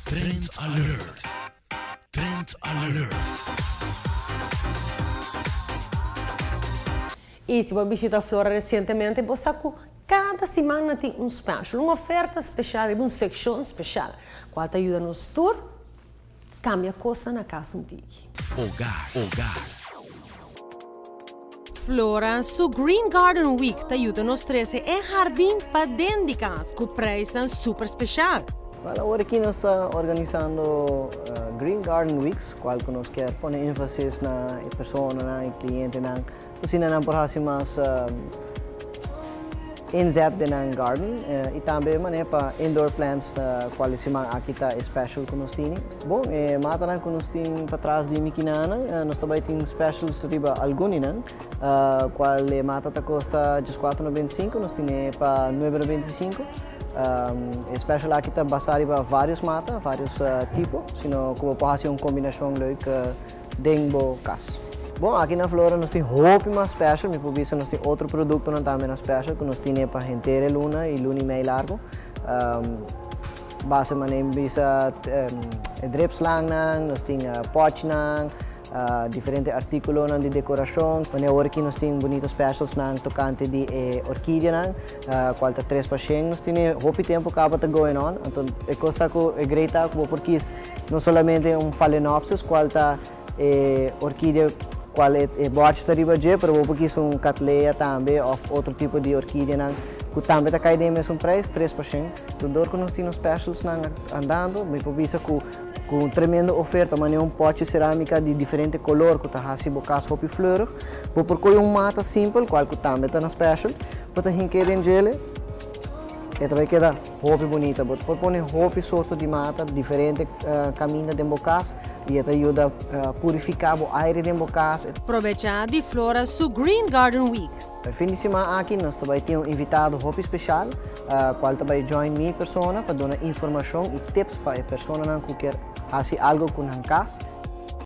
Trend alert! Trend alert! E se voi visita Flora recentemente, voi sa che cada semana tem special, uma oferta especial, uma seção especial. Qual te ajuda no tour, cambia coisa na casa antiga. Hogar. Flora, su Green Garden Week te ajuda nos treze em jardim para dentro de casa, com preço super especial. Agora aqui nós estamos organizando Green Garden Weeks, qual que nós quer pôr ênfase na pessoa, na cliente, na assim na mais inzet na garden e também mané para indoor plants, qual se man aqui está special que nós temos. Bom, mata na que nós temos para trás de Miquinana, nós também temos specials riba alguninan, qual mata ta custa 4,95, nós temos para 9,95. Special aqui está basado para vários matas, vários tipos, sino como pode ser uma combinação leuca dengo cas. Bom, aqui na Flora nós temos roupa mais special, me publica nós temos outro produto não também na special, que nós temos para inteira luna e luna e meio largo. Basicamente bisa drips lang nós temos pots nang, diferentes artículos de decoração. Quando aqui nós temos bonitos specials nang tocante de orquídea nang, qual está 3%. Nós temos roupa e tempo acaba de going on, então é costa que é greita porque não somente phalaenopsis, qual está orquídea qual é bote da riba de, mas porque são catleia também ou outro tipo de orquídea nang que também está caindo em mesmo preço 3%. Tudo que nós temos specials nang andando, me publica com tremenda oferta, mas é pote cerâmica de diferente color que está assim bocas roupa e flores, porque é mata simples, qual que também está na special, para hinker em gele. E também queda roupa bonita, porque põe roupa sorte de mata, diferente caminho dentro da casa e te ajuda a purificar o ar dentro da casa. Aproveita de Flora su Green Garden Weeks. No fim de semana aqui nós também temos invitado roupa especial, qual também join minha pessoa para dar informação e tips para a pessoa que quer fazer algo com a casa.